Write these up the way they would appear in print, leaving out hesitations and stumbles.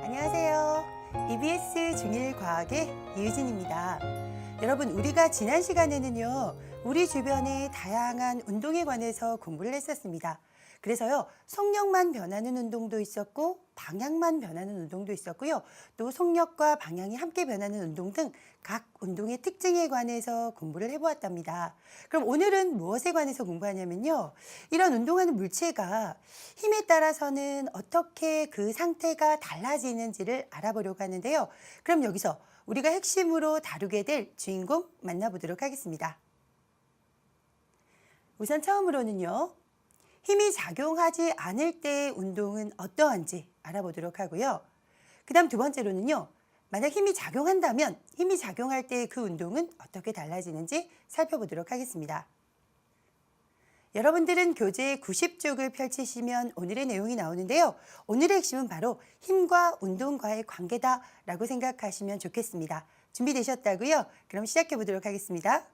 안녕하세요. EBS 중1과학의 이유진입니다. 여러분, 우리가 지난 시간에는요, 우리 주변의 다양한 운동에 관해서 공부를 했었습니다. 그래서요, 속력만 변하는 운동도 있었고, 방향만 변하는 운동도 있었고요. 또 속력과 방향이 함께 변하는 운동 등 각 운동의 특징에 관해서 공부를 해보았답니다. 그럼 오늘은 무엇에 관해서 공부하냐면요. 이런 운동하는 물체가 힘에 따라서는 어떻게 그 상태가 달라지는지를 알아보려고 하는데요. 그럼 여기서 우리가 핵심으로 다루게 될 주인공 만나보도록 하겠습니다. 우선 처음으로는요. 힘이 작용하지 않을 때의 운동은 어떠한지 알아보도록 하고요. 그 다음 두 번째로는요. 만약 힘이 작용한다면 힘이 작용할 때의 그 운동은 어떻게 달라지는지 살펴보도록 하겠습니다. 여러분들은 교재 90쪽을 펼치시면 오늘의 내용이 나오는데요. 오늘의 핵심은 바로 힘과 운동과의 관계다라고 생각하시면 좋겠습니다. 준비되셨다고요? 그럼 시작해 보도록 하겠습니다.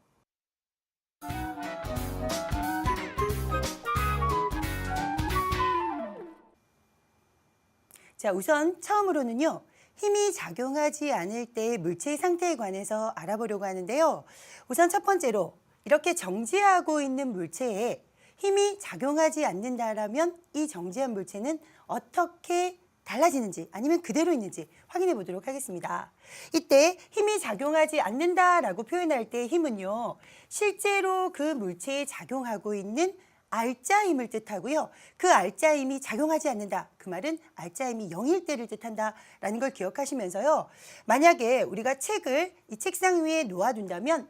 자, 우선 처음으로는요. 힘이 작용하지 않을 때의 물체의 상태에 관해서 알아보려고 하는데요. 우선 첫 번째로 이렇게 정지하고 있는 물체에 힘이 작용하지 않는다라면 이 정지한 물체는 어떻게 달라지는지 아니면 그대로 있는지 확인해 보도록 하겠습니다. 이때 힘이 작용하지 않는다라고 표현할 때의 힘은요. 실제로 그 물체에 작용하고 있는 알짜 힘을 뜻하고요. 그 알짜 힘이 작용하지 않는다. 그 말은 알짜 힘이 0일 때를 뜻한다라는 걸 기억하시면서요. 만약에 우리가 책을 이 책상 위에 놓아둔다면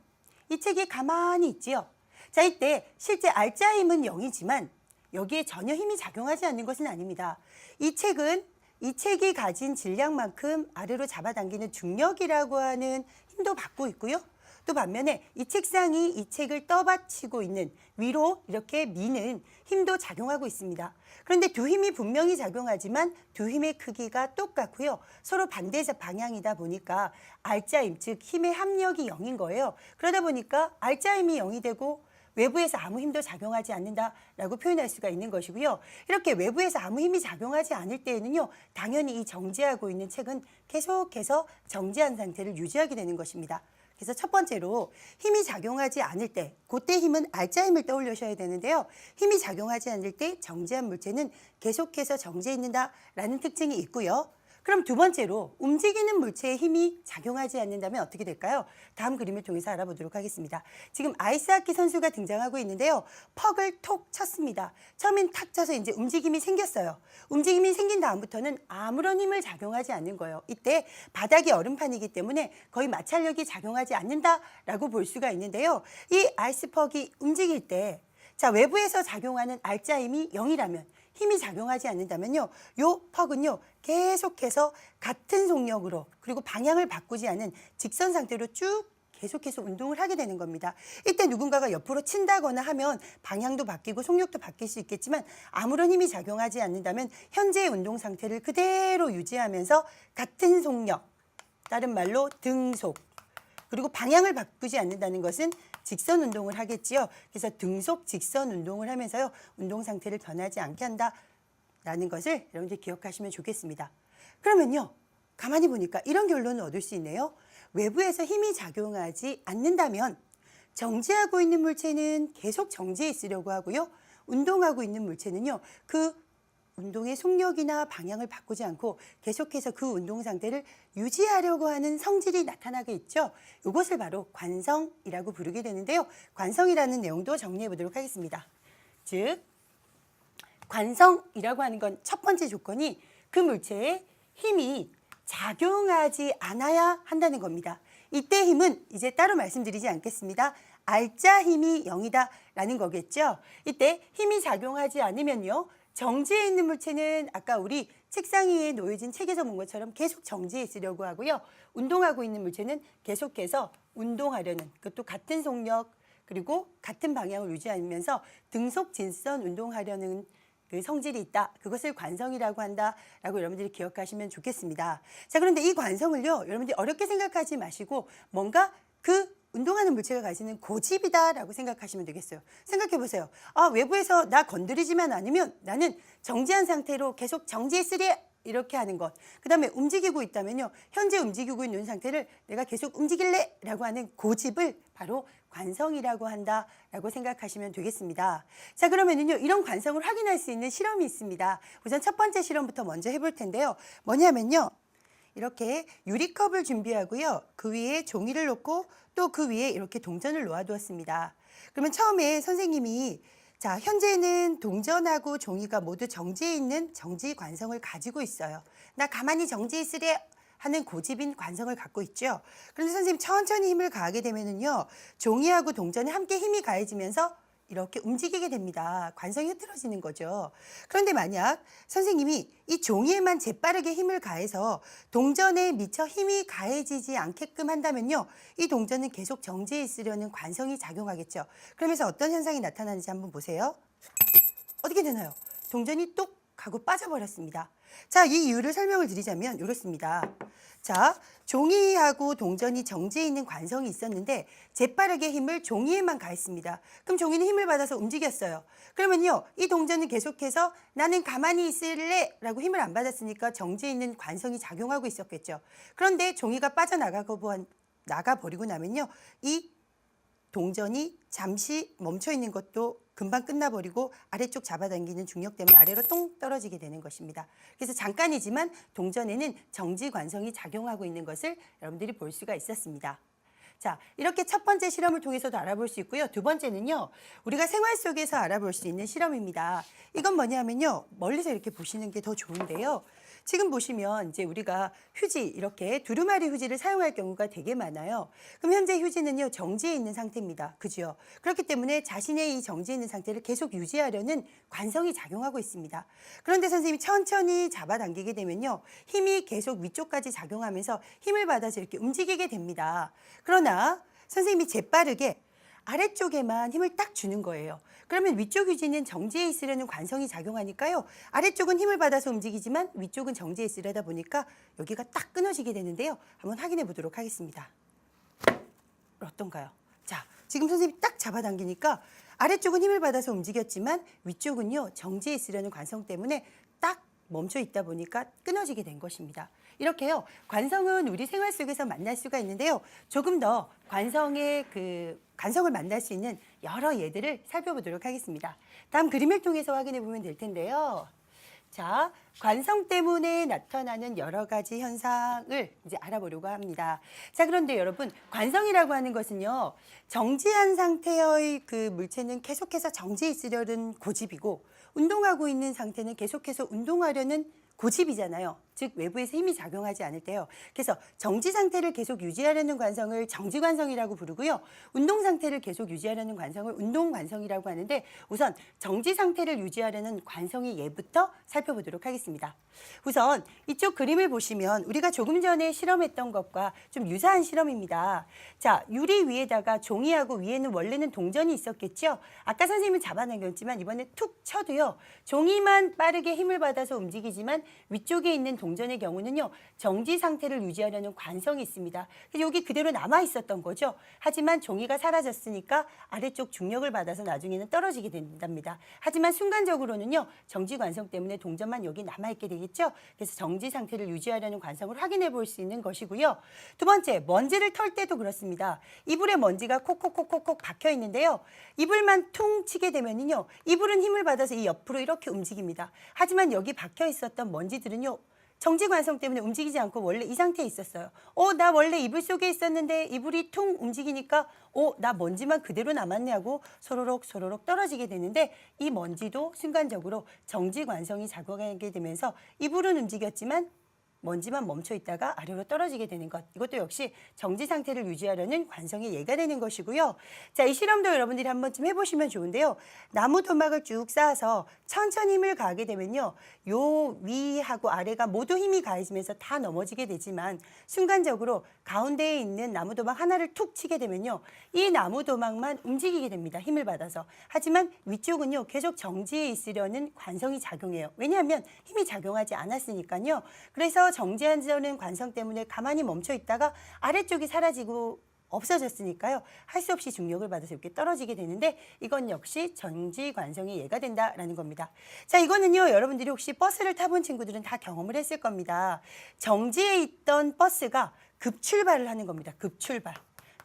이 책이 가만히 있지요. 자, 이때 실제 알짜 힘은 0이지만 여기에 전혀 힘이 작용하지 않는 것은 아닙니다. 이 책이 가진 질량만큼 아래로 잡아당기는 중력이라고 하는 힘도 받고 있고요. 또 반면에 이 책상이 이 책을 떠받치고 있는 위로 이렇게 미는 힘도 작용하고 있습니다. 그런데 두 힘이 분명히 작용하지만 두 힘의 크기가 똑같고요. 서로 반대 방향이다 보니까 알짜 힘, 즉 힘의 합력이 0인 거예요. 그러다 보니까 알짜 힘이 0이 되고 외부에서 아무 힘도 작용하지 않는다라고 표현할 수가 있는 것이고요. 이렇게 외부에서 아무 힘이 작용하지 않을 때에는요. 당연히 이 정지하고 있는 책은 계속해서 정지한 상태를 유지하게 되는 것입니다. 그래서 첫 번째로 힘이 작용하지 않을 때, 그때 힘은 알짜 힘을 떠올리셔야 되는데요. 힘이 작용하지 않을 때 정지한 물체는 계속해서 정지해 있는다라는 특징이 있고요. 그럼 두 번째로 움직이는 물체에 힘이 작용하지 않는다면 어떻게 될까요? 다음 그림을 통해서 알아보도록 하겠습니다. 지금 아이스하키 선수가 등장하고 있는데요. 퍽을 톡 쳤습니다. 처음엔 탁 쳐서 이제 움직임이 생겼어요. 움직임이 생긴 다음부터는 아무런 힘을 작용하지 않는 거예요. 이때 바닥이 얼음판이기 때문에 거의 마찰력이 작용하지 않는다라고 볼 수가 있는데요. 이 아이스퍽이 움직일 때 자, 외부에서 작용하는 알짜 힘이 0이라면 힘이 작용하지 않는다면요. 요 퍽은요. 계속해서 같은 속력으로 그리고 방향을 바꾸지 않은 직선 상태로 쭉 계속해서 운동을 하게 되는 겁니다. 이때 누군가가 옆으로 친다거나 하면 방향도 바뀌고 속력도 바뀔 수 있겠지만 아무런 힘이 작용하지 않는다면 현재의 운동 상태를 그대로 유지하면서 같은 속력, 다른 말로 등속, 그리고 방향을 바꾸지 않는다는 것은 직선 운동을 하겠지요. 그래서 등속 직선 운동을 하면서요. 운동 상태를 변하지 않게 한다라는 것을 여러분들 기억하시면 좋겠습니다. 그러면요. 가만히 보니까 이런 결론을 얻을 수 있네요. 외부에서 힘이 작용하지 않는다면 정지하고 있는 물체는 계속 정지해 있으려고 하고요. 운동하고 있는 물체는요. 그 운동의 속력이나 방향을 바꾸지 않고 계속해서 그 운동 상태를 유지하려고 하는 성질이 나타나게 있죠. 이것을 바로 관성이라고 부르게 되는데요. 관성이라는 내용도 정리해 보도록 하겠습니다. 즉, 관성이라고 하는 건 첫 번째 조건이 그 물체에 힘이 작용하지 않아야 한다는 겁니다. 이때 힘은 이제 따로 말씀드리지 않겠습니다. 알짜 힘이 0이다라는 거겠죠. 이때 힘이 작용하지 않으면요. 정지해 있는 물체는 아까 우리 책상 위에 놓여진 책에서 본 것처럼 계속 정지해 있으려고 하고요. 운동하고 있는 물체는 계속해서 운동하려는, 그것도 같은 속력 그리고 같은 방향을 유지하면서 등속 진선 운동하려는 그 성질이 있다. 그것을 관성이라고 한다라고 여러분들이 기억하시면 좋겠습니다. 자, 그런데 이 관성을요, 여러분들이 어렵게 생각하지 마시고 뭔가 그 운동하는 물체가 가지는 고집이다라고 생각하시면 되겠어요. 생각해 보세요. 아, 외부에서 나 건드리지만 않으면 나는 정지한 상태로 계속 정지했으리 이렇게 하는 것. 그 다음에 움직이고 있다면요. 현재 움직이고 있는 상태를 내가 계속 움직일래 라고 하는 고집을 바로 관성이라고 한다라고 생각하시면 되겠습니다. 자, 그러면은요, 이런 관성을 확인할 수 있는 실험이 있습니다. 우선 첫 번째 실험부터 먼저 해볼 텐데요. 뭐냐면요. 이렇게 유리컵을 준비하고요. 그 위에 종이를 놓고 또 그 위에 이렇게 동전을 놓아두었습니다. 그러면 처음에 선생님이 자, 현재는 동전하고 종이가 모두 정지해 있는 정지 관성을 가지고 있어요. 나 가만히 정지해 있으래 하는 고집인 관성을 갖고 있죠. 그런데 선생님 천천히 힘을 가하게 되면은요, 종이하고 동전이 함께 힘이 가해지면서 이렇게 움직이게 됩니다. 관성이 흐트러지는 거죠. 그런데 만약 선생님이 이 종이에만 재빠르게 힘을 가해서 동전에 미처 힘이 가해지지 않게끔 한다면요, 이 동전은 계속 정지해 있으려는 관성이 작용하겠죠. 그러면서 어떤 현상이 나타나는지 한번 보세요. 어떻게 되나요? 동전이 뚝 하고 빠져버렸습니다. 자, 이 이유를 설명을 드리자면 이렇습니다. 자, 종이하고 동전이 정지해 있는 관성이 있었는데 재빠르게 힘을 종이에만 가했습니다. 그럼 종이는 힘을 받아서 움직였어요. 그러면요, 이 동전은 계속해서 나는 가만히 있을래 라고 힘을 안 받았으니까 정지해 있는 관성이 작용하고 있었겠죠. 그런데 종이가 나가버리고 나면요, 이 동전이 잠시 멈춰 있는 것도 금방 끝나버리고 아래쪽 잡아당기는 중력 때문에 아래로 똥 떨어지게 되는 것입니다. 그래서 잠깐이지만 동전에는 정지 관성이 작용하고 있는 것을 여러분들이 볼 수가 있었습니다. 자, 이렇게 첫 번째 실험을 통해서도 알아볼 수 있고요. 두 번째는요, 우리가 생활 속에서 알아볼 수 있는 실험입니다. 이건 뭐냐면요, 멀리서 이렇게 보시는 게 더 좋은데요. 지금 보시면 이제 우리가 휴지, 이렇게 두루마리 휴지를 사용할 경우가 되게 많아요. 그럼 현재 휴지는요, 정지해 있는 상태입니다. 그죠? 그렇기 때문에 자신의 이 정지해 있는 상태를 계속 유지하려는 관성이 작용하고 있습니다. 그런데 선생님이 천천히 잡아당기게 되면요, 힘이 계속 위쪽까지 작용하면서 힘을 받아서 이렇게 움직이게 됩니다. 그러나 선생님이 재빠르게 아래쪽에만 힘을 딱 주는 거예요. 그러면 위쪽 휴지는 정지해 있으려는 관성이 작용하니까요, 아래쪽은 힘을 받아서 움직이지만 위쪽은 정지해 있으려다 보니까 여기가 딱 끊어지게 되는데요. 한번 확인해 보도록 하겠습니다. 어떤가요? 자, 지금 선생님이 딱 잡아당기니까 아래쪽은 힘을 받아서 움직였지만 위쪽은요, 정지해 있으려는 관성 때문에 딱 멈춰 있다 보니까 끊어지게 된 것입니다. 이렇게요, 관성은 우리 생활 속에서 만날 수가 있는데요. 조금 더 관성을 만날 수 있는 여러 예들을 살펴보도록 하겠습니다. 다음 그림을 통해서 확인해 보면 될 텐데요. 자, 관성 때문에 나타나는 여러 가지 현상을 이제 알아보려고 합니다. 자, 그런데 여러분, 관성이라고 하는 것은요, 정지한 상태의 그 물체는 계속해서 정지해 있으려는 고집이고, 운동하고 있는 상태는 계속해서 운동하려는 고집이잖아요. 즉 외부에서 힘이 작용하지 않을 때요. 그래서 정지 상태를 계속 유지하려는 관성을 정지 관성이라고 부르고요. 운동 상태를 계속 유지하려는 관성을 운동 관성이라고 하는데, 우선 정지 상태를 유지하려는 관성의 예부터 살펴보도록 하겠습니다. 우선 이쪽 그림을 보시면 우리가 조금 전에 실험했던 것과 좀 유사한 실험입니다. 자, 유리 위에다가 종이하고 위에는 원래는 동전이 있었겠죠. 아까 선생님은 잡아당겼지만 이번에 툭 쳐도요, 종이만 빠르게 힘을 받아서 움직이지만 위쪽에 있는 동전의 경우는요, 정지 상태를 유지하려는 관성이 있습니다. 여기 그대로 남아 있었던 거죠. 하지만 종이가 사라졌으니까 아래쪽 중력을 받아서 나중에는 떨어지게 된답니다. 하지만 순간적으로는요, 정지 관성 때문에 동전만 여기 남아 있게 되겠죠. 그래서 정지 상태를 유지하려는 관성을 확인해 볼 수 있는 것이고요. 두 번째, 먼지를 털 때도 그렇습니다. 이불에 먼지가 콕콕콕콕콕 박혀 있는데요. 이불만 퉁 치게 되면요, 이불은 힘을 받아서 이 옆으로 이렇게 움직입니다. 하지만 여기 박혀 있었던 먼지들은요, 정지 관성 때문에 움직이지 않고 원래 이 상태에 있었어요. 나 원래 이불 속에 있었는데 이불이 퉁 움직이니까 나 먼지만 그대로 남았네 하고 소로록 소로록 떨어지게 되는데, 이 먼지도 순간적으로 정지 관성이 작용하게 되면서 이불은 움직였지만 먼지만 멈춰 있다가 아래로 떨어지게 되는 것. 이것도 역시 정지 상태를 유지하려는 관성의 예가 되는 것이고요. 자, 이 실험도 여러분들이 한 번쯤 해보시면 좋은데요. 나무 도막을 쭉 쌓아서 천천히 힘을 가하게 되면요. 요 위하고 아래가 모두 힘이 가해지면서 다 넘어지게 되지만 순간적으로 가운데에 있는 나무 도막 하나를 툭 치게 되면요. 이 나무 도막만 움직이게 됩니다. 힘을 받아서. 하지만 위쪽은요. 계속 정지해 있으려는 관성이 작용해요. 왜냐하면 힘이 작용하지 않았으니까요. 그래서 정지하는 관성 때문에 가만히 멈춰 있다가 아래쪽이 사라지고 없어졌으니까요. 할 수 없이 중력을 받아서 이렇게 떨어지게 되는데 이건 역시 정지 관성의 예가 된다라는 겁니다. 자, 이거는요. 여러분들이 혹시 버스를 타본 친구들은 다 경험을 했을 겁니다. 정지해 있던 버스가 급출발을 하는 겁니다. 급출발.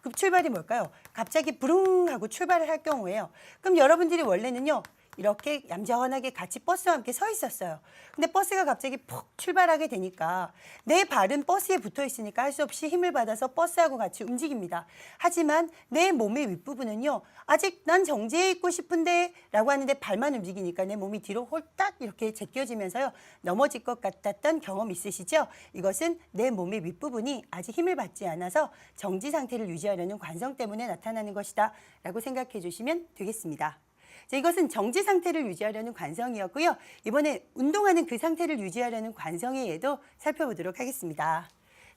급출발이 뭘까요? 갑자기 부릉 하고 출발을 할 경우에요. 그럼 여러분들이 원래는요. 이렇게 얌전하게 같이 버스와 함께 서 있었어요. 근데 버스가 갑자기 푹 출발하게 되니까 내 발은 버스에 붙어 있으니까 할 수 없이 힘을 받아서 버스하고 같이 움직입니다. 하지만 내 몸의 윗부분은요. 아직 난 정지해 있고 싶은데 라고 하는데 발만 움직이니까 내 몸이 뒤로 홀딱 이렇게 제껴지면서요. 넘어질 것 같았던 경험 있으시죠? 이것은 내 몸의 윗부분이 아직 힘을 받지 않아서 정지 상태를 유지하려는 관성 때문에 나타나는 것이다 라고 생각해 주시면 되겠습니다. 자, 이것은 정지 상태를 유지하려는 관성이었고요. 이번에 운동하는 그 상태를 유지하려는 관성의 예도 살펴보도록 하겠습니다.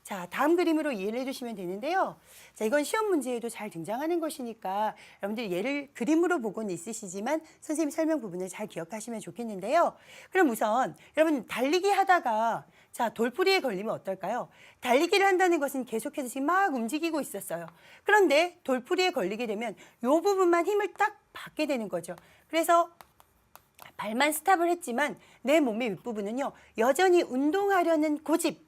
자, 다음 그림으로 이해를 해주시면 되는데요. 자, 이건 시험 문제에도 잘 등장하는 것이니까 여러분들 예를 그림으로 보고는 있으시지만 선생님 설명 부분을 잘 기억하시면 좋겠는데요. 그럼 우선 여러분 달리기 하다가 자, 돌풀이에 걸리면 어떨까요? 달리기를 한다는 것은 계속해서 지금 막 움직이고 있었어요. 그런데 돌풀이에 걸리게 되면 이 부분만 힘을 딱 받게 되는 거죠. 그래서 발만 스탑을 했지만 내 몸의 윗부분은요. 여전히 운동하려는 고집,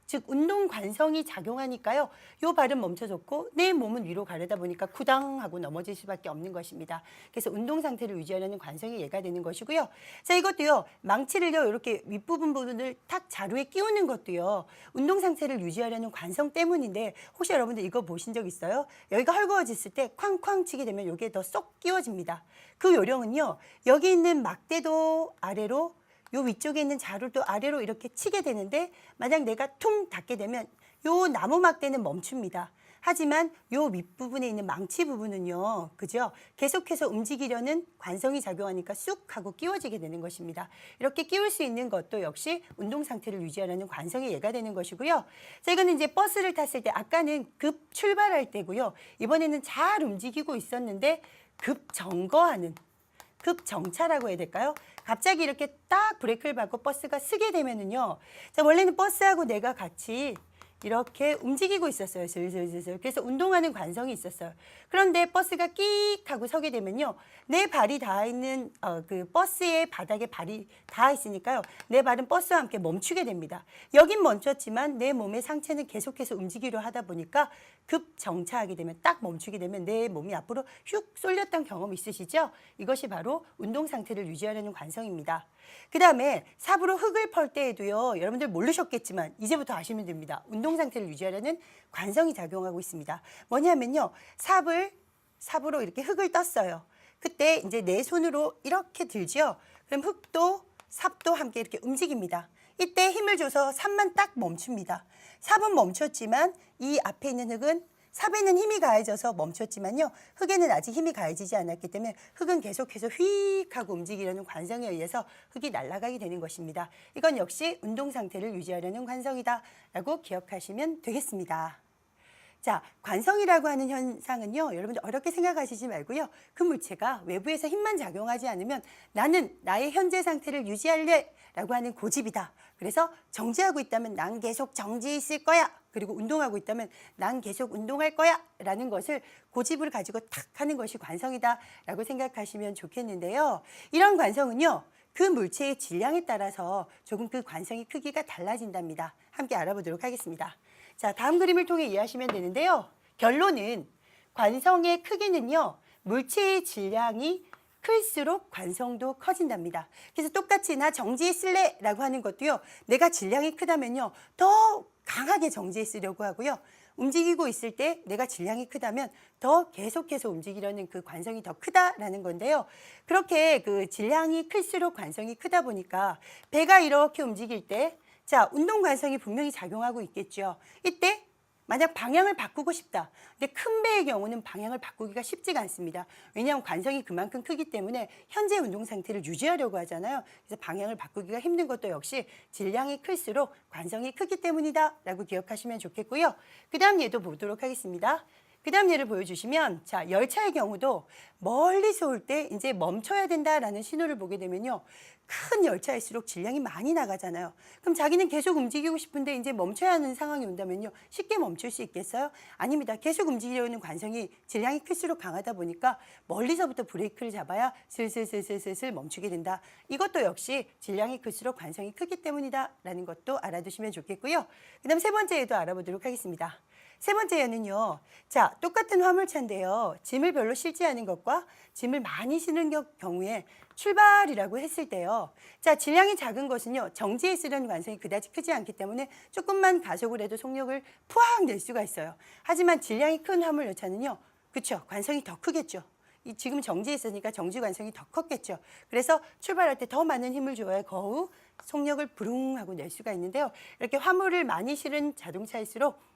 즉 운동 관성이 작용하니까요. 요 발은 멈춰졌고 내 몸은 위로 가려다 보니까 쿠당하고 넘어질 수밖에 없는 것입니다. 그래서 운동 상태를 유지하려는 관성이 예가 되는 것이고요. 자, 이것도요. 망치를요. 이렇게 윗부분을 탁 자루에 끼우는 것도요. 운동 상태를 유지하려는 관성 때문인데 혹시 여러분들 이거 보신 적 있어요? 여기가 헐거워졌을 때 쾅쾅 치게 되면 여기에 더 쏙 끼워집니다. 그 요령은요. 여기 있는 막대도 아래로 요 위쪽에 있는 자루를 또 아래로 이렇게 치게 되는데 만약 내가 퉁 닫게 되면 요 나무 막대는 멈춥니다. 하지만 요 윗부분에 있는 망치 부분은요. 그죠? 계속해서 움직이려는 관성이 작용하니까 쑥 하고 끼워지게 되는 것입니다. 이렇게 끼울 수 있는 것도 역시 운동 상태를 유지하려는 관성의 예가 되는 것이고요. 자, 이거는 이제 버스를 탔을 때 아까는 급 출발할 때고요. 이번에는 잘 움직이고 있었는데 급 점거하는 급정차라고 해야 될까요? 갑자기 이렇게 딱 브레이크를 밟고 버스가 쓰게 되면은요. 자, 원래는 버스하고 내가 같이 이렇게 움직이고 있었어요. 슬슬슬슬. 그래서 운동하는 관성이 있었어요. 그런데 버스가 끽 하고 서게 되면요. 내 발이 닿아 있는 그 버스의 바닥에 발이 닿아 있으니까요. 내 발은 버스와 함께 멈추게 됩니다. 여긴 멈췄지만 내 몸의 상체는 계속해서 움직이려 하다 보니까 급정차하게 되면 딱 멈추게 되면 내 몸이 앞으로 휙 쏠렸던 경험 있으시죠? 이것이 바로 운동 상태를 유지하려는 관성입니다. 그 다음에 삽으로 흙을 펄 때에도요. 여러분들 모르셨겠지만 이제부터 아시면 됩니다. 운동 상태를 유지하려는 관성이 작용하고 있습니다. 뭐냐면요. 삽으로 이렇게 흙을 떴어요. 그때 이제 내 손으로 이렇게 들죠. 그럼 흙도 삽도 함께 이렇게 움직입니다. 이때 힘을 줘서 삽만 딱 멈춥니다. 삽은 멈췄지만 이 앞에 있는 흙은 삽에는 힘이 가해져서 멈췄지만요. 흙에는 아직 힘이 가해지지 않았기 때문에 흙은 계속해서 휙 하고 움직이려는 관성에 의해서 흙이 날아가게 되는 것입니다. 이건 역시 운동 상태를 유지하려는 관성이다라고 기억하시면 되겠습니다. 자, 관성이라고 하는 현상은요. 여러분들 어렵게 생각하시지 말고요. 그 물체가 외부에서 힘만 작용하지 않으면 나는 나의 현재 상태를 유지할래 라고 하는 고집이다. 그래서 정지하고 있다면 난 계속 정지해 있을 거야. 그리고 운동하고 있다면 난 계속 운동할 거야 라는 것을 고집을 가지고 탁 하는 것이 관성이다 라고 생각하시면 좋겠는데요. 이런 관성은요. 그 물체의 질량에 따라서 조금 그 관성의 크기가 달라진답니다. 함께 알아보도록 하겠습니다. 자, 다음 그림을 통해 이해하시면 되는데요. 결론은 관성의 크기는요. 물체의 질량이 클수록 관성도 커진답니다. 그래서 똑같이 나 정지했을래 라고 하는 것도요. 내가 질량이 크다면요. 더 강하게 정지했으려고 하고요. 움직이고 있을 때 내가 질량이 크다면 더 계속해서 움직이려는 그 관성이 더 크다라는 건데요. 그렇게 그 질량이 클수록 관성이 크다 보니까 배가 이렇게 움직일 때 자, 운동 관성이 분명히 작용하고 있겠죠. 이때 만약 방향을 바꾸고 싶다. 근데 큰 배의 경우는 방향을 바꾸기가 쉽지가 않습니다. 왜냐하면 관성이 그만큼 크기 때문에 현재 운동 상태를 유지하려고 하잖아요. 그래서 방향을 바꾸기가 힘든 것도 역시 질량이 클수록 관성이 크기 때문이다 라고 기억하시면 좋겠고요. 그 다음 예도 보도록 하겠습니다. 그 다음 예를 보여주시면, 자, 열차의 경우도 멀리서 올 때 이제 멈춰야 된다라는 신호를 보게 되면요. 큰 열차일수록 질량이 많이 나가잖아요. 그럼 자기는 계속 움직이고 싶은데 이제 멈춰야 하는 상황이 온다면요. 쉽게 멈출 수 있겠어요? 아닙니다. 계속 움직이려는 관성이 질량이 클수록 강하다 보니까 멀리서부터 브레이크를 잡아야 슬슬슬슬슬 멈추게 된다. 이것도 역시 질량이 클수록 관성이 크기 때문이다라는 것도 알아두시면 좋겠고요. 그 다음 세 번째 예도 알아보도록 하겠습니다. 세 번째 예는요. 자, 똑같은 화물차인데요. 짐을 별로 실지 않은 것과 짐을 많이 실는 경우에 출발이라고 했을 때요. 자, 질량이 작은 것은요. 정지에 있으려는 관성이 그다지 크지 않기 때문에 조금만 가속을 해도 속력을 푸악 낼 수가 있어요. 하지만 질량이 큰 화물 열차는요. 그렇죠. 관성이 더 크겠죠. 지금 정지에 있으니까 정지 관성이 더 컸겠죠. 그래서 출발할 때 더 많은 힘을 줘야 거우 속력을 부릉 하고 낼 수가 있는데요. 이렇게 화물을 많이 실은 자동차일수록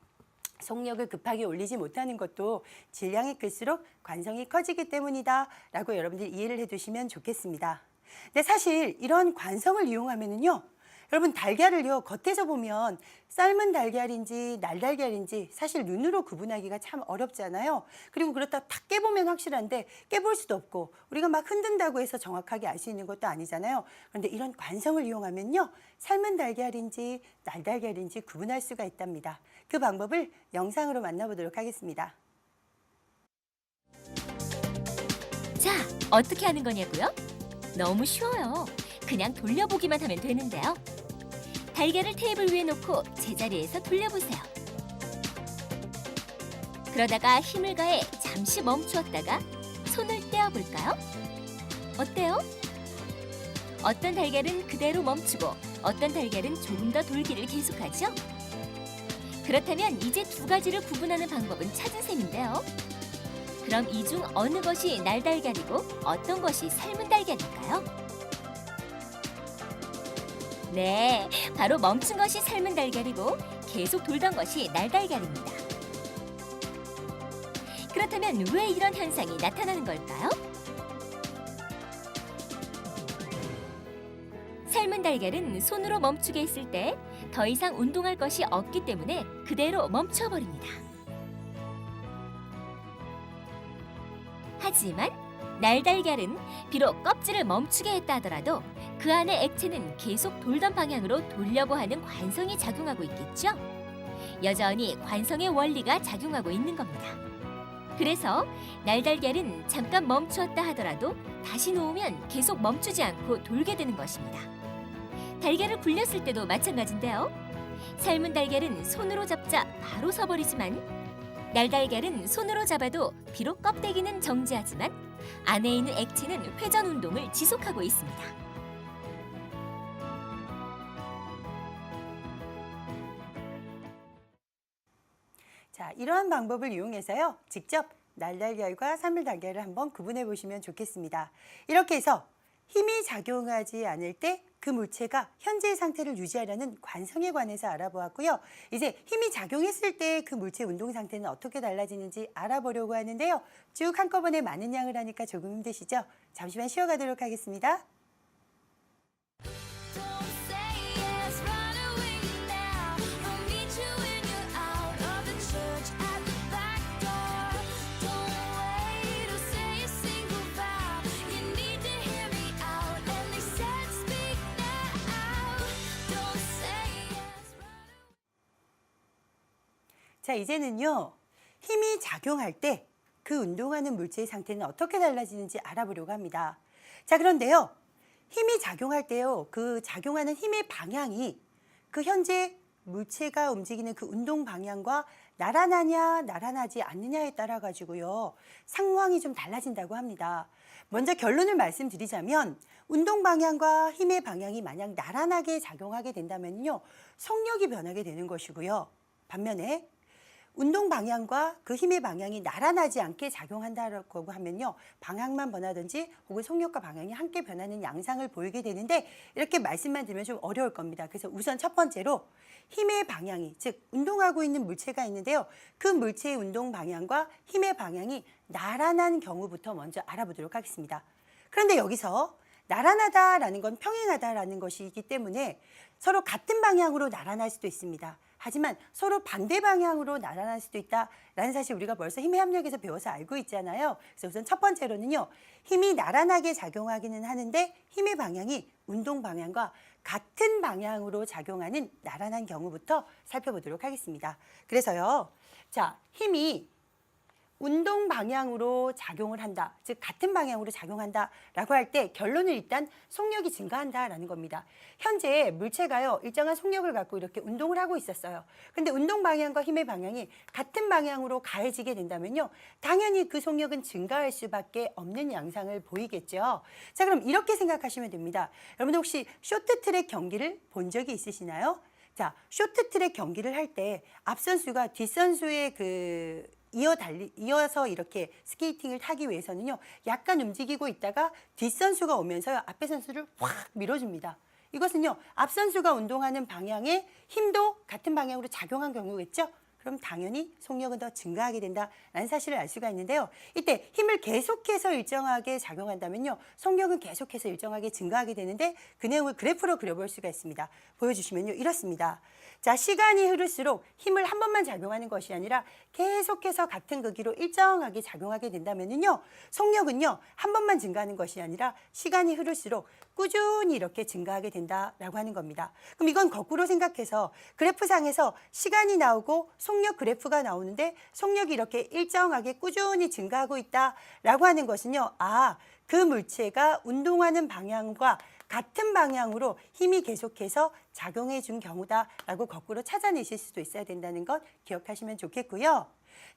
속력을 급하게 올리지 못하는 것도 질량이 클수록 관성이 커지기 때문이다 라고 여러분들 이해를 해두시면 좋겠습니다. 근데 사실 이런 관성을 이용하면은요. 여러분 달걀을요. 겉에서 보면 삶은 달걀인지 날달걀인지 사실 눈으로 구분하기가 참 어렵잖아요. 그리고 그렇다 탁 깨보면 확실한데 깨볼 수도 없고 우리가 막 흔든다고 해서 정확하게 알 수 있는 것도 아니잖아요. 그런데 이런 관성을 이용하면요. 삶은 달걀인지 날달걀인지 구분할 수가 있답니다. 그 방법을 영상으로 만나보도록 하겠습니다. 자, 어떻게 하는 거냐고요? 너무 쉬워요. 그냥 돌려보기만 하면 되는데요. 달걀을 테이블 위에 놓고 제자리에서 돌려보세요. 그러다가 힘을 가해 잠시 멈추었다가 손을 떼어볼까요? 어때요? 어떤 달걀은 그대로 멈추고 어떤 달걀은 조금 더 돌기를 계속하죠? 그렇다면 이제 두 가지를 구분하는 방법은 찾은 셈인데요. 그럼 이 중 어느 것이 날달걀이고 어떤 것이 삶은 달걀일까요? 네, 바로 멈춘 것이 삶은 달걀이고 계속 돌던 것이 날달걀입니다. 그렇다면 왜 이런 현상이 나타나는 걸까요? 삶은 달걀은 손으로 멈추게 했을 때 더 이상 운동할 것이 없기 때문에 그대로 멈춰버립니다. 하지만 날달걀은 비록 껍질을 멈추게 했다 하더라도 그 안의 액체는 계속 돌던 방향으로 돌려고 하는 관성이 작용하고 있겠죠? 여전히 관성의 원리가 작용하고 있는 겁니다. 그래서 날달걀은 잠깐 멈추었다 하더라도 다시 놓으면 계속 멈추지 않고 돌게 되는 것입니다. 달걀을 굴렸을 때도 마찬가지인데요. 삶은 달걀은 손으로 잡자 바로 서버리지만 날달걀은 손으로 잡아도 비록 껍데기는 정지하지만 안에 있는 액체는 회전 운동을 지속하고 있습니다. 자, 이러한 방법을 이용해서요. 직접 날달걀과 삶은 달걀을 한번 구분해 보시면 좋겠습니다. 이렇게 해서 힘이 작용하지 않을 때 그 물체가 현재의 상태를 유지하려는 관성에 관해서 알아보았고요. 이제 힘이 작용했을 때 그 물체 운동 상태는 어떻게 달라지는지 알아보려고 하는데요. 쭉 한꺼번에 많은 양을 하니까 조금 힘드시죠? 잠시만 쉬어가도록 하겠습니다. 자, 이제는요. 힘이 작용할 때 그 운동하는 물체의 상태는 어떻게 달라지는지 알아보려고 합니다. 자, 그런데요. 힘이 작용할 때요. 그 작용하는 힘의 방향이 그 현재 물체가 움직이는 그 운동 방향과 나란하냐 나란하지 않느냐에 따라 가지고요. 상황이 좀 달라진다고 합니다. 먼저 결론을 말씀드리자면 운동 방향과 힘의 방향이 만약 나란하게 작용하게 된다면요. 속력이 변하게 되는 것이고요. 반면에 운동 방향과 그 힘의 방향이 나란하지 않게 작용한다고 하면요. 방향만 변하든지 혹은 속력과 방향이 함께 변하는 양상을 보이게 되는데 이렇게 말씀만 드리면 좀 어려울 겁니다. 그래서 우선 첫 번째로 힘의 방향이, 즉 운동하고 있는 물체가 있는데요. 그 물체의 운동 방향과 힘의 방향이 나란한 경우부터 먼저 알아보도록 하겠습니다. 그런데 여기서 나란하다라는 건 평행하다라는 것이기 때문에 서로 같은 방향으로 나란할 수도 있습니다. 하지만 서로 반대 방향으로 나란할 수도 있다라는 사실 우리가 벌써 힘의 합력에서 배워서 알고 있잖아요. 그래서 우선 첫 번째로는요. 힘이 나란하게 작용하기는 하는데 힘의 방향이 운동 방향과 같은 방향으로 작용하는 나란한 경우부터 살펴보도록 하겠습니다. 그래서요. 자, 힘이 운동 방향으로 작용을 한다, 즉 같은 방향으로 작용한다라고 할 때 결론은 일단 속력이 증가한다라는 겁니다. 현재 물체가요 일정한 속력을 갖고 이렇게 운동을 하고 있었어요. 근데 운동 방향과 힘의 방향이 같은 방향으로 가해지게 된다면요, 당연히 그 속력은 증가할 수밖에 없는 양상을 보이겠죠. 자, 그럼 이렇게 생각하시면 됩니다. 여러분 혹시 쇼트트랙 경기를 본 적이 있으시나요? 자, 쇼트트랙 경기를 할 때 앞선수가 뒷선수의 이어서 이렇게 스케이팅을 타기 위해서는요, 약간 움직이고 있다가 뒷선수가 오면서 앞에 선수를 확 밀어줍니다. 이것은요, 앞선수가 운동하는 방향의 힘도 같은 방향으로 작용한 경우겠죠? 그럼 당연히 속력은 더 증가하게 된다라는 사실을 알 수가 있는데요. 이때 힘을 계속해서 일정하게 작용한다면요, 속력은 계속해서 일정하게 증가하게 되는데 그 내용을 그래프로 그려볼 수가 있습니다. 보여주시면요, 이렇습니다. 자, 시간이 흐를수록 힘을 한 번만 작용하는 것이 아니라 계속해서 같은 크기로 일정하게 작용하게 된다면요, 속력은요, 한 번만 증가하는 것이 아니라 시간이 흐를수록 꾸준히 이렇게 증가하게 된다라고 하는 겁니다. 그럼 이건 거꾸로 생각해서 그래프상에서 시간이 나오고 속력 그래프가 나오는데 속력이 이렇게 일정하게 꾸준히 증가하고 있다라고 하는 것은요, 그 물체가 운동하는 방향과 같은 방향으로 힘이 계속해서 작용해 준 경우다라고 거꾸로 찾아내실 수도 있어야 된다는 것 기억하시면 좋겠고요.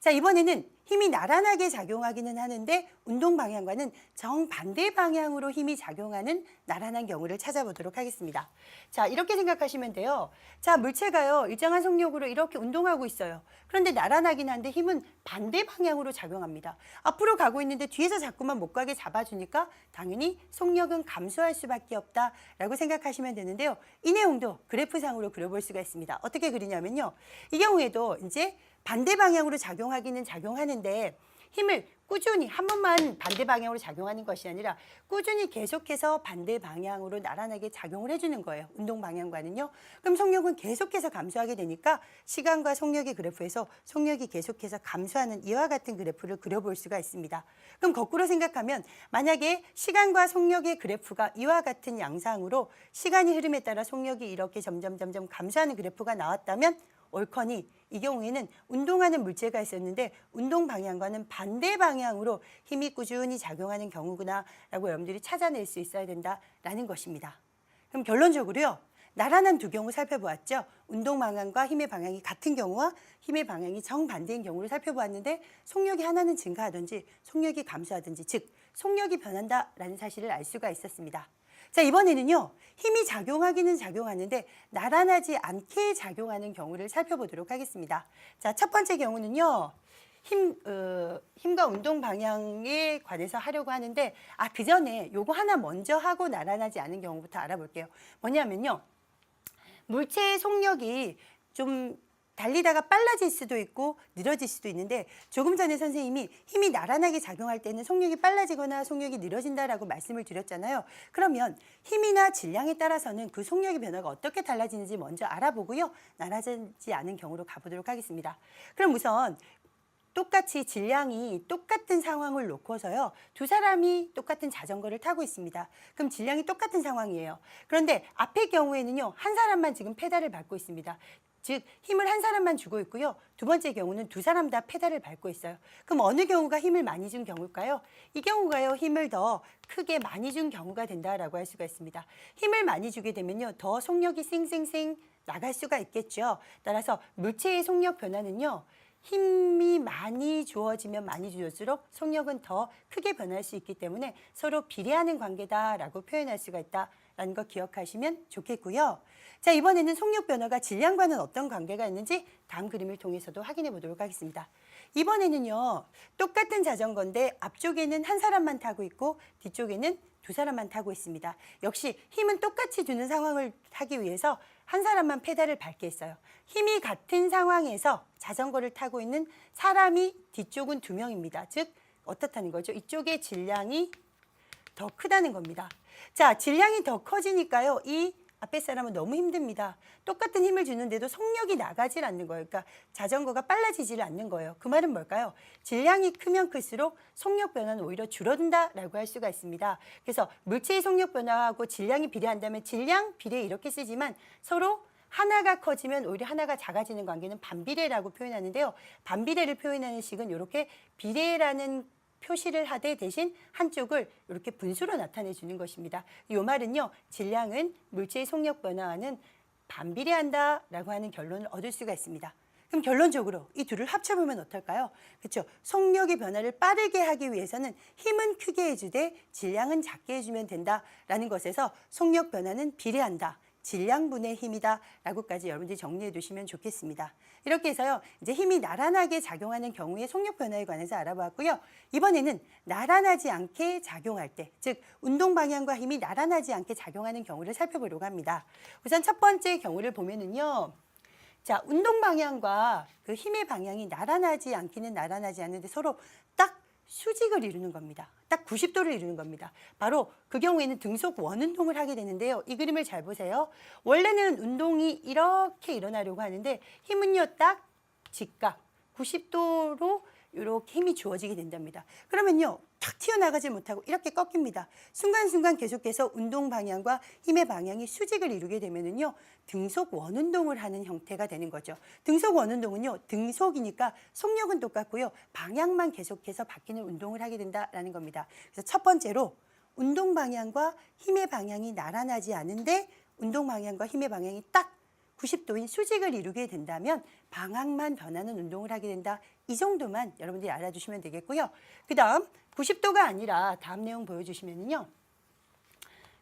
자, 이번에는 힘이 나란하게 작용하기는 하는데 운동 방향과는 정반대 방향으로 힘이 작용하는 나란한 경우를 찾아보도록 하겠습니다. 자, 이렇게 생각하시면 돼요. 자, 물체가요 일정한 속력으로 이렇게 운동하고 있어요. 그런데 나란하긴 한데 힘은 반대 방향으로 작용합니다. 앞으로 가고 있는데 뒤에서 자꾸만 못 가게 잡아주니까 당연히 속력은 감소할 수밖에 없다라고 생각하시면 되는데요. 이 내용도 그래프상으로 그려볼 수가 있습니다. 어떻게 그리냐면요, 이 경우에도 이제 반대 방향으로 작용하기는 작용하는데 힘을 꾸준히 한 번만 반대 방향으로 작용하는 것이 아니라 꾸준히 계속해서 반대 방향으로 나란하게 작용을 해주는 거예요. 운동 방향과는요. 그럼 속력은 계속해서 감소하게 되니까 시간과 속력의 그래프에서 속력이 계속해서 감소하는 이와 같은 그래프를 그려볼 수가 있습니다. 그럼 거꾸로 생각하면 만약에 시간과 속력의 그래프가 이와 같은 양상으로 시간이 흐름에 따라 속력이 이렇게 점점 감소하는 그래프가 나왔다면 옳거니 이 경우에는 운동하는 물체가 있었는데 운동 방향과는 반대 방향으로 힘이 꾸준히 작용하는 경우구나 라고 여러분들이 찾아낼 수 있어야 된다라는 것입니다. 그럼 결론적으로요, 나란한 두 경우 살펴보았죠. 운동 방향과 힘의 방향이 같은 경우와 힘의 방향이 정반대인 경우를 살펴보았는데 속력이 하나는 증가하든지 속력이 감소하든지, 즉 속력이 변한다라는 사실을 알 수가 있었습니다. 자, 이번에는요, 힘이 작용하기는 작용하는데 나란하지 않게 작용하는 경우를 살펴보도록 하겠습니다. 자, 첫 번째 경우는요, 힘과 운동 방향에 관해서 하려고 하는데 그 전에 요거 하나 먼저 하고 나란하지 않은 경우부터 알아볼게요. 뭐냐면요, 물체의 속력이 좀 달리다가 빨라질 수도 있고 느려질 수도 있는데 조금 전에 선생님이 힘이 나란하게 작용할 때는 속력이 빨라지거나 속력이 느려진다라고 말씀을 드렸잖아요. 그러면 힘이나 질량에 따라서는 그 속력의 변화가 어떻게 달라지는지 먼저 알아보고요, 나란하지 않은 경우로 가보도록 하겠습니다. 그럼 우선 똑같이 질량이 똑같은 상황을 놓고서요, 두 사람이 똑같은 자전거를 타고 있습니다. 그럼 질량이 똑같은 상황이에요. 그런데 앞의 경우에는요, 한 사람만 지금 페달을 밟고 있습니다. 즉 힘을 한 사람만 주고 있고요. 두 번째 경우는 두 사람 다 페달을 밟고 있어요. 그럼 어느 경우가 힘을 많이 준 경우일까요? 이 경우가요, 힘을 더 크게 많이 준 경우가 된다라고 할 수가 있습니다. 힘을 많이 주게 되면요, 더 속력이 쌩쌩쌩 나갈 수가 있겠죠. 따라서 물체의 속력 변화는요, 힘이 많이 주어지면 많이 줄수록 속력은 더 크게 변할 수 있기 때문에 서로 비례하는 관계다라고 표현할 수가 있다라는 거 기억하시면 좋겠고요. 자, 이번에는 속력 변화가 질량과는 어떤 관계가 있는지 다음 그림을 통해서도 확인해 보도록 하겠습니다. 이번에는요, 똑같은 자전거인데 앞쪽에는 한 사람만 타고 있고 뒤쪽에는 두 사람만 타고 있습니다. 역시 힘은 똑같이 주는 상황을 하기 위해서 한 사람만 페달을 밟게 했어요. 힘이 같은 상황에서 자전거를 타고 있는 사람이 뒤쪽은 2명입니다. 즉 어떻다는 거죠? 이쪽의 질량이 더 크다는 겁니다. 자, 질량이 더 커지니까요. 이 앞에 사람은 너무 힘듭니다. 똑같은 힘을 주는데도 속력이 나가질 않는 거예요. 그러니까 자전거가 빨라지질 않는 거예요. 그 말은 뭘까요? 질량이 크면 클수록 속력 변화는 오히려 줄어든다라고 할 수가 있습니다. 그래서 물체의 속력 변화하고 질량이 비례한다면 질량, 비례 이렇게 쓰지만 서로 하나가 커지면 오히려 하나가 작아지는 관계는 반비례라고 표현하는데요. 반비례를 표현하는 식은 이렇게 비례라는 표시를 하되 대신 한쪽을 이렇게 분수로 나타내 주는 것입니다. 이 말은요, 질량은 물체의 속력 변화와는 반비례한다라고 하는 결론을 얻을 수가 있습니다. 그럼 결론적으로 이 둘을 합쳐보면 어떨까요? 그렇죠. 속력의 변화를 빠르게 하기 위해서는 힘은 크게 해주되 질량은 작게 해주면 된다라는 것에서 속력 변화는 비례한다. 질량분의 힘이다 라고까지 여러분들이 정리해 두시면 좋겠습니다. 이렇게 해서요, 이제 힘이 나란하게 작용하는 경우의 속력 변화에 관해서 알아봤고요. 이번에는 나란하지 않게 작용할 때, 즉 운동 방향과 힘이 나란하지 않게 작용하는 경우를 살펴보려고 합니다. 우선 첫 번째 경우를 보면은요. 자, 운동 방향과 그 힘의 방향이 나란하지 않기는 나란하지 않는데 서로 딱 수직을 이루는 겁니다. 딱 90도를 이루는 겁니다. 바로 그 경우에는 등속 원운동을 하게 되는데요. 이 그림을 잘 보세요. 원래는 운동이 이렇게 일어나려고 하는데 힘은요, 딱 직각 90도로 이렇게 힘이 주어지게 된답니다. 그러면요, 탁 튀어나가지 못하고 이렇게 꺾입니다. 순간순간 계속해서 운동 방향과 힘의 방향이 수직을 이루게 되면은요, 등속 원운동을 하는 형태가 되는 거죠. 등속 원운동은요, 등속이니까 속력은 똑같고요, 방향만 계속해서 바뀌는 운동을 하게 된다라는 겁니다. 그래서 첫 번째로 운동 방향과 힘의 방향이 나란하지 않은데 운동 방향과 힘의 방향이 딱 90도인 수직을 이루게 된다면 방향만 변하는 운동을 하게 된다. 이 정도만 여러분들이 알아두시면 되겠고요. 그 다음 90도가 아니라 다음 내용 보여주시면요.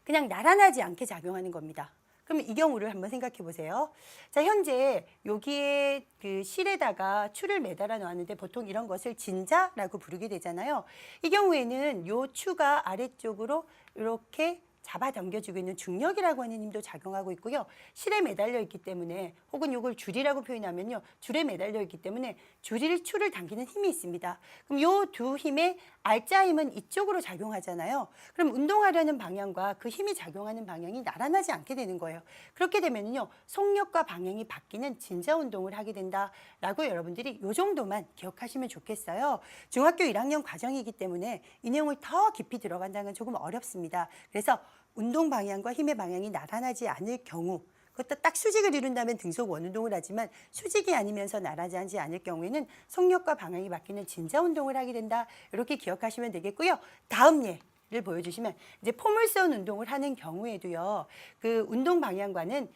그냥 나란하지 않게 작용하는 겁니다. 그러면 이 경우를 한번 생각해 보세요. 자, 현재 여기에 그 실에다가 추를 매달아 놓았는데 보통 이런 것을 진자라고 부르게 되잖아요. 이 경우에는 요 추가 아래쪽으로 이렇게 잡아당겨주고 있는 중력이라고 하는 힘도 작용하고 있고요. 실에 매달려 있기 때문에 혹은 이걸 줄이라고 표현하면요. 줄에 매달려 있기 때문에 추를 당기는 힘이 있습니다. 그럼 이 두 힘의 알짜 힘은 이쪽으로 작용하잖아요. 그럼 운동하려는 방향과 그 힘이 작용하는 방향이 나란하지 않게 되는 거예요. 그렇게 되면요. 속력과 방향이 바뀌는 진자 운동을 하게 된다라고 여러분들이 이 정도만 기억하시면 좋겠어요. 중학교 1학년 과정이기 때문에 이 내용을 더 깊이 들어간다는 건 조금 어렵습니다. 그래서 운동 방향과 힘의 방향이 나란하지 않을 경우, 그것도 딱 수직을 이룬다면 등속 원운동을 하지만 수직이 아니면서 나란하지 않을 경우에는 속력과 방향이 바뀌는 진자 운동을 하게 된다. 이렇게 기억하시면 되겠고요. 다음 예를 보여주시면 이제 포물선 운동을 하는 경우에도요. 그 운동 방향과는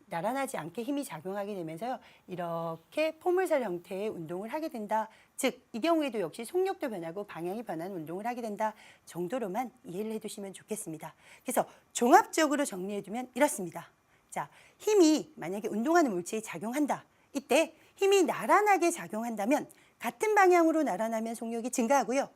나란하지 않게 힘이 작용하게 되면서요. 이렇게 포물선 형태의 운동을 하게 된다. 즉, 이 경우에도 역시 속력도 변하고 방향이 변하는 운동을 하게 된다 정도로만 이해를 해두시면 좋겠습니다. 그래서 종합적으로 정리해두면 이렇습니다. 자, 힘이 만약에 운동하는 물체에 작용한다. 이때 힘이 나란하게 작용한다면 같은 방향으로 나란하면 속력이 증가하고요.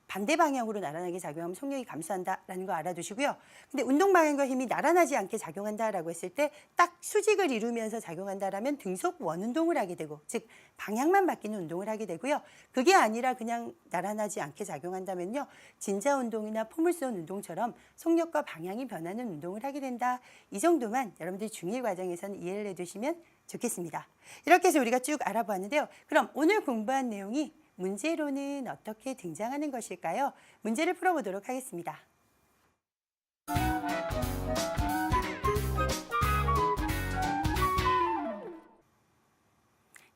반대 방향으로 나란하게 작용하면 속력이 감소한다라는 거 알아두시고요. 근데 운동 방향과 힘이 나란하지 않게 작용한다라고 했을 때 딱 수직을 이루면서 작용한다라면 등속 원운동을 하게 되고, 즉 방향만 바뀌는 운동을 하게 되고요. 그게 아니라 그냥 나란하지 않게 작용한다면요. 진자 운동이나 포물선 운동처럼 속력과 방향이 변하는 운동을 하게 된다. 이 정도만 여러분들이 중1 과정에서는 이해를 해두시면 좋겠습니다. 이렇게 해서 우리가 쭉 알아보았는데요. 그럼 오늘 공부한 내용이 문제로는 어떻게 등장하는 것일까요? 문제를 풀어보도록 하겠습니다.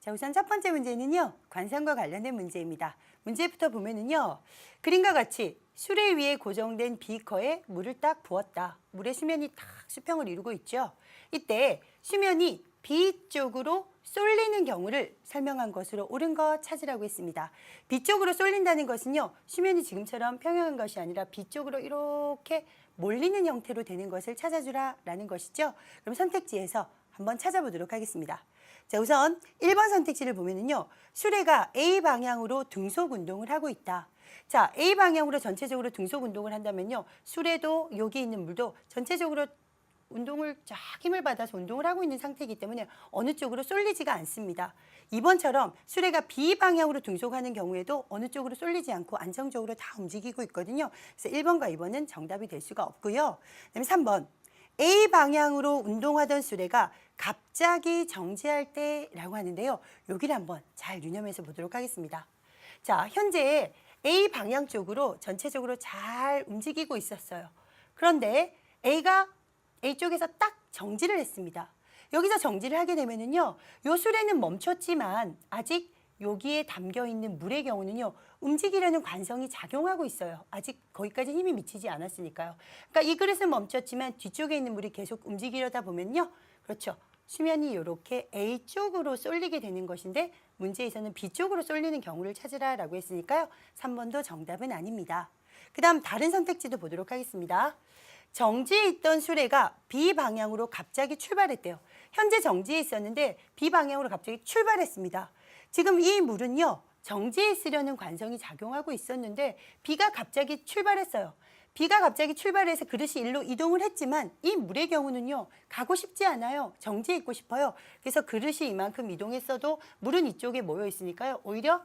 자, 우선 첫 번째 문제는요. 관성과 관련된 문제입니다. 문제부터 보면은요. 그림과 같이 수레 위에 고정된 비커에 물을 딱 부었다. 물의 수면이 딱 수평을 이루고 있죠. 이때 수면이 B쪽으로 쏠리는 경우를 설명한 것으로 옳은 것 찾으라고 했습니다. B쪽으로 쏠린다는 것은요. 수면이 지금처럼 평행한 것이 아니라 B쪽으로 이렇게 몰리는 형태로 되는 것을 찾아주라라는 것이죠. 그럼 선택지에서 한번 찾아보도록 하겠습니다. 자, 우선 1번 선택지를 보면은요. 수레가 A 방향으로 등속 운동을 하고 있다. 자, A 방향으로 전체적으로 등속 운동을 한다면요. 수레도 여기 있는 물도 전체적으로 운동을 쫙 힘을 받아서 운동을 하고 있는 상태이기 때문에 어느 쪽으로 쏠리지가 않습니다. 2번처럼 수레가 B 방향으로 등속하는 경우에도 어느 쪽으로 쏠리지 않고 안정적으로 다 움직이고 있거든요. 그래서 1번과 2번은 정답이 될 수가 없고요. 그다음에 3번. A 방향으로 운동하던 수레가 갑자기 정지할 때라고 하는데요. 여기를 한번 잘 유념해서 보도록 하겠습니다. 자, 현재 A 방향 쪽으로 전체적으로 잘 움직이고 있었어요. 그런데 A 쪽에서 딱 정지를 했습니다. 여기서 정지를 하게 되면은요, 요 수레는 멈췄지만 아직 여기에 담겨 있는 물의 경우는요, 움직이려는 관성이 작용하고 있어요. 아직 거기까지 힘이 미치지 않았으니까요. 그러니까 이 그릇은 멈췄지만 뒤쪽에 있는 물이 계속 움직이려다 보면요, 그렇죠. 수면이 이렇게 A 쪽으로 쏠리게 되는 것인데 문제에서는 B 쪽으로 쏠리는 경우를 찾으라라고 했으니까요. 3번도 정답은 아닙니다. 그 다음 다른 선택지도 보도록 하겠습니다. 정지해 있던 수레가 B 방향으로 갑자기 출발했대요. 현재 정지해 있었는데 B 방향으로 갑자기 출발했습니다. 지금 이 물은요. 정지해 있으려는 관성이 작용하고 있었는데 B가 갑자기 출발했어요. B가 갑자기 출발해서 그릇이 일로 이동을 했지만 이 물의 경우는요. 가고 싶지 않아요. 정지해 있고 싶어요. 그래서 그릇이 이만큼 이동했어도 물은 이쪽에 모여 있으니까요. 오히려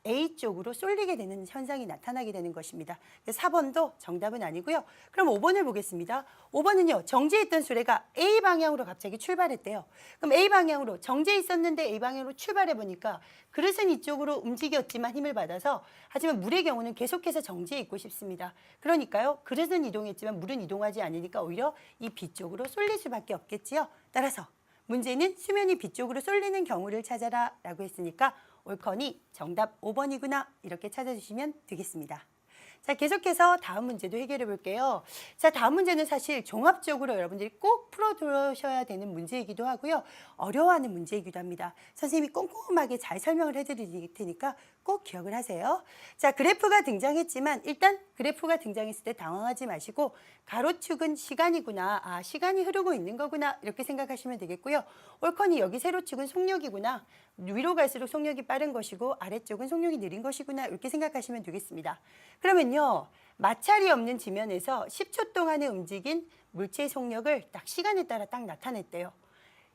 A 쪽으로 쏠리게 되는 현상이 나타나게 되는 것입니다. 4번도 정답은 아니고요. 그럼 5번을 보겠습니다. 5번은요. 정지했던 수레가 A 방향으로 갑자기 출발했대요. 그럼 A 방향으로 정지해 있었는데 A 방향으로 출발해 보니까 그릇은 이쪽으로 움직였지만 힘을 받아서 하지만 물의 경우는 계속해서 정지해 있고 싶습니다. 그러니까요. 그릇은 이동했지만 물은 이동하지 않으니까 오히려 이 B 쪽으로 쏠릴 수밖에 없겠지요. 따라서 문제는 수면이 B 쪽으로 쏠리는 경우를 찾아라 라고 했으니까 옳거니 정답 5번이구나 이렇게 찾아주시면 되겠습니다. 자, 계속해서 다음 문제도 해결해 볼게요. 자, 다음 문제는 사실 종합적으로 여러분들이 꼭 풀어두셔야 되는 문제이기도 하고요. 어려워하는 문제이기도 합니다. 선생님이 꼼꼼하게 잘 설명을 해드릴 테니까 꼭 기억을 하세요. 자, 그래프가 등장했지만 일단 그래프가 등장했을 때 당황하지 마시고 가로축은 시간이구나. 아, 시간이 흐르고 있는 거구나. 이렇게 생각하시면 되겠고요. 옳거니 여기 세로축은 속력이구나. 위로 갈수록 속력이 빠른 것이고 아래쪽은 속력이 느린 것이구나. 이렇게 생각하시면 되겠습니다. 그러면요. 마찰이 없는 지면에서 10초 동안에 움직인 물체의 속력을 딱 시간에 따라 딱 나타냈대요.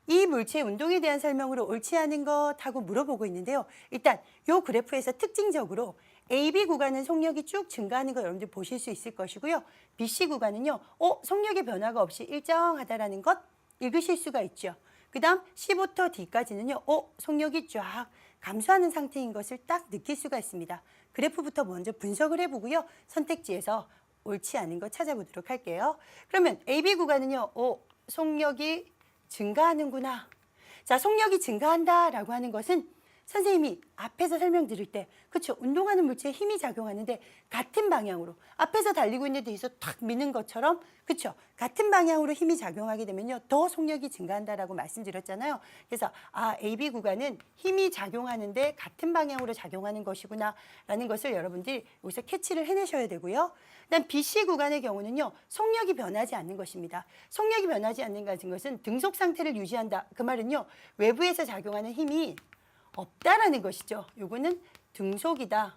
이 물체의 운동에 대한 설명으로 옳지 않은 것 하고 물어보고 있는데요. 일단 이 그래프에서 특징적으로 AB 구간은 속력이 쭉 증가하는 거 여러분들 보실 수 있을 것이고요. BC 구간은요. 속력의 변화가 없이 일정하다라는 것 읽으실 수가 있죠. 그 다음 C부터 D까지는요. 속력이 쫙 감소하는 상태인 것을 딱 느낄 수가 있습니다. 그래프부터 먼저 분석을 해보고요. 선택지에서 옳지 않은 거 찾아보도록 할게요. 그러면 AB 구간은요. 속력이 증가하는구나. 자, 속력이 증가한다라고 하는 것은 선생님이 앞에서 설명드릴 때 그렇죠. 운동하는 물체에 힘이 작용하는데 같은 방향으로 앞에서 달리고 있는 데 있어 탁 미는 것처럼 그렇죠. 같은 방향으로 힘이 작용하게 되면요. 더 속력이 증가한다라고 말씀드렸잖아요. 그래서 AB 구간은 힘이 작용하는데 같은 방향으로 작용하는 것이구나 라는 것을 여러분들이 여기서 캐치를 해내셔야 되고요. 그다음 BC 구간의 경우는요. 속력이 변하지 않는 것입니다. 속력이 변하지 않는 것은 등속 상태를 유지한다. 그 말은요. 외부에서 작용하는 힘이 없다라는 것이죠. 요거는 등속이다.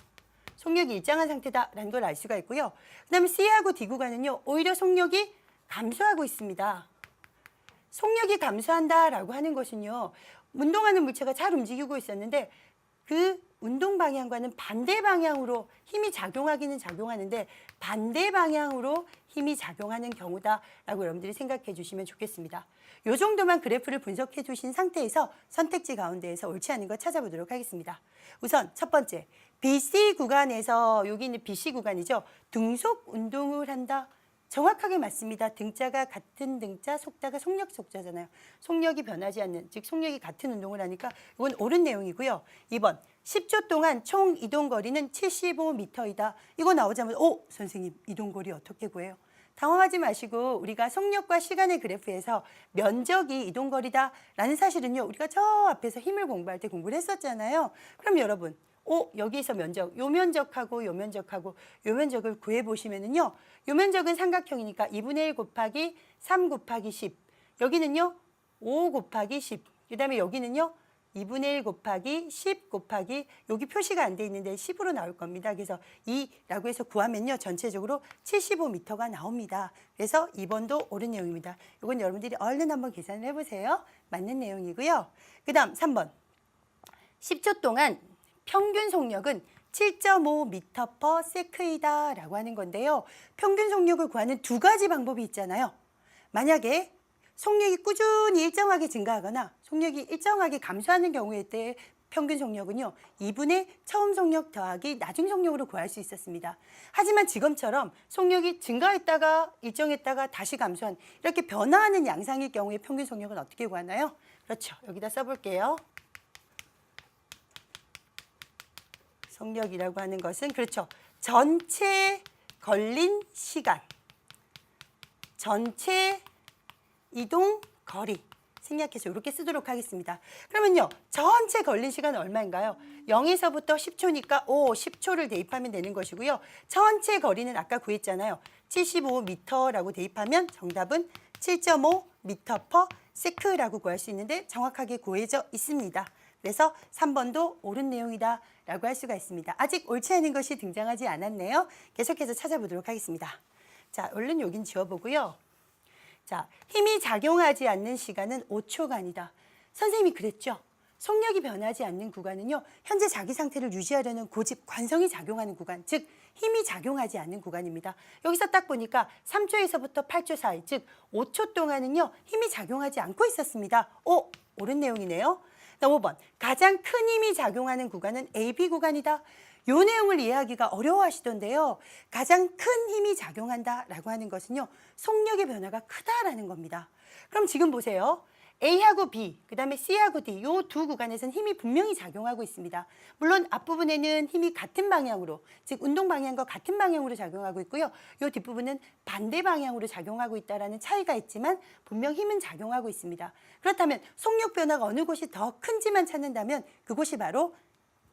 속력이 일정한 상태다라는 걸 알 수가 있고요. 그다음에 C하고 D 구간은요. 오히려 속력이 감소하고 있습니다. 속력이 감소한다라고 하는 것은요. 운동하는 물체가 잘 움직이고 있었는데 그 운동 방향과는 반대 방향으로 힘이 작용하기는 작용하는데 반대 방향으로 힘이 작용하는 경우다라고 여러분들이 생각해 주시면 좋겠습니다. 이 정도만 그래프를 분석해 주신 상태에서 선택지 가운데에서 옳지 않은 거 찾아보도록 하겠습니다. 우선 첫 번째, BC 구간에서 여기 있는 BC 구간이죠. 등속 운동을 한다. 정확하게 맞습니다. 등자가 같은 등자, 속자가 속력 속자잖아요. 속력이 변하지 않는, 즉 속력이 같은 운동을 하니까 이건 옳은 내용이고요. 2번, 10초 동안 총 이동거리는 75m이다. 이거 나오자마자 선생님 이동거리 어떻게 구해요? 당황하지 마시고 우리가 속력과 시간의 그래프에서 면적이 이동거리다라는 사실은요. 우리가 저 앞에서 힘을 공부할 때 공부를 했었잖아요. 그럼 여러분 여기서 면적, 요 면적하고 요 면적하고 요 면적을 구해보시면은요. 요 면적은 삼각형이니까 2분의 1 곱하기 3 곱하기 10. 여기는요. 5 곱하기 10. 그 다음에 여기는요. 2분의 1 곱하기 10 곱하기 여기 표시가 안 돼 있는데 10으로 나올 겁니다. 그래서 2라고 해서 구하면요. 전체적으로 75m가 나옵니다. 그래서 2번도 옳은 내용입니다. 이건 여러분들이 얼른 한번 계산을 해보세요. 맞는 내용이고요. 그 다음 3번. 10초 동안 평균 속력은 7.5m/s이다 라고 하는 건데요. 평균 속력을 구하는 두 가지 방법이 있잖아요. 만약에 속력이 꾸준히 일정하게 증가하거나 속력이 일정하게 감소하는 경우에 때 평균 속력은요. 2분의 처음 속력 더하기 나중 속력으로 구할 수 있었습니다. 하지만 지금처럼 속력이 증가했다가 일정했다가 다시 감소한 이렇게 변화하는 양상일 경우에 평균 속력은 어떻게 구하나요? 그렇죠. 여기다 써볼게요. 속력이라고 하는 것은 그렇죠. 전체 걸린 시간, 전체 이동 거리 생략해서 이렇게 쓰도록 하겠습니다. 그러면요. 전체 걸린 시간은 얼마인가요? 0에서부터 10초니까 10초를 대입하면 되는 것이고요. 전체 거리는 아까 구했잖아요. 75m라고 대입하면 정답은 7.5m/s라고 구할 수 있는데 정확하게 구해져 있습니다. 그래서 3번도 옳은 내용이다 라고 할 수가 있습니다. 아직 옳지 않은 것이 등장하지 않았네요. 계속해서 찾아보도록 하겠습니다. 자, 얼른 여긴 지워보고요. 자, 힘이 작용하지 않는 시간은 5초간이다. 선생님이 그랬죠. 속력이 변하지 않는 구간은요. 현재 자기 상태를 유지하려는 고집, 관성이 작용하는 구간, 즉 힘이 작용하지 않는 구간입니다. 여기서 딱 보니까 3초에서부터 8초 사이, 즉 5초 동안은요. 힘이 작용하지 않고 있었습니다. 옳은 내용이네요. 5번, 가장 큰 힘이 작용하는 구간은 AB 구간이다. 이 내용을 이해하기가 어려워하시던데요. 가장 큰 힘이 작용한다라고 하는 것은요. 속력의 변화가 크다라는 겁니다. 그럼 지금 보세요. A하고 B, 그 다음에 C하고 D 이 두 구간에서는 힘이 분명히 작용하고 있습니다. 물론 앞부분에는 힘이 같은 방향으로, 즉 운동 방향과 같은 방향으로 작용하고 있고요. 이 뒷부분은 반대 방향으로 작용하고 있다는 차이가 있지만 분명 힘은 작용하고 있습니다. 그렇다면 속력 변화가 어느 곳이 더 큰지만 찾는다면 그곳이 바로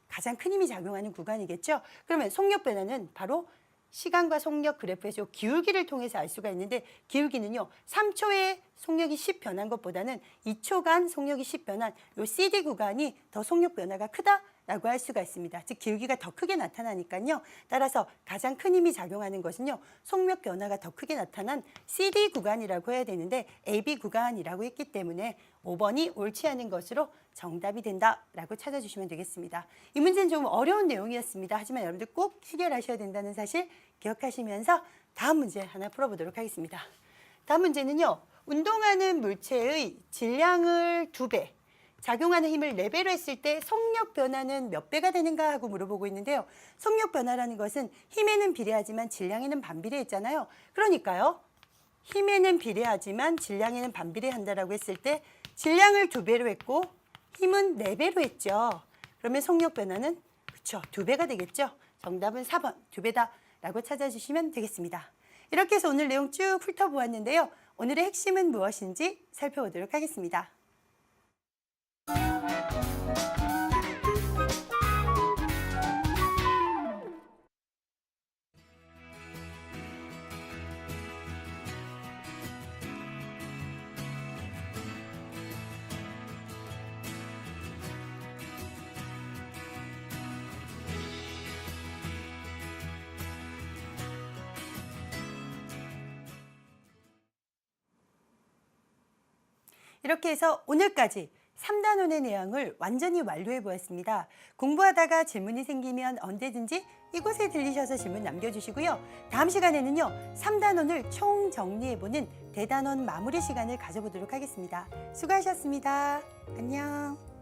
가장 큰 힘이 작용하는 구간이겠죠. 그러면 속력 변화는 바로 시간과 속력 그래프에서 요 기울기를 통해서 알 수가 있는데 기울기는요. 3초에 속력이 10 변한 것보다는 2초간 속력이 10 변한 요 CD 구간이 더 속력 변화가 크다라고 할 수가 있습니다. 즉 기울기가 더 크게 나타나니까요. 따라서 가장 큰 힘이 작용하는 것은요. 속력 변화가 더 크게 나타난 CD 구간이라고 해야 되는데 AB 구간이라고 했기 때문에 5번이 옳지 않은 것으로 정답이 된다라고 찾아주시면 되겠습니다. 이 문제는 좀 어려운 내용이었습니다. 하지만 여러분들 꼭 해결하셔야 된다는 사실 기억하시면서 다음 문제 하나 풀어보도록 하겠습니다. 다음 문제는요. 운동하는 물체의 질량을 2배, 작용하는 힘을 4배로 했을 때 속력 변화는 몇 배가 되는가 하고 물어보고 있는데요. 속력 변화라는 것은 힘에는 비례하지만 질량에는 반비례했잖아요. 그러니까요. 힘에는 비례하지만 질량에는 반비례한다라고 했을 때 질량을 2배로 했고 힘은 4배로 했죠. 그러면 속력 변화는 그렇죠. 2배가 되겠죠. 정답은 4번 2배다 라고 찾아주시면 되겠습니다. 이렇게 해서 오늘 내용 쭉 훑어보았는데요. 오늘의 핵심은 무엇인지 살펴보도록 하겠습니다. 이렇게 해서 오늘까지 3단원의 내용을 완전히 완료해 보았습니다. 공부하다가 질문이 생기면 언제든지 이곳에 들리셔서 질문 남겨주시고요. 다음 시간에는요. 3단원을 총정리해보는 대단원 마무리 시간을 가져보도록 하겠습니다. 수고하셨습니다. 안녕.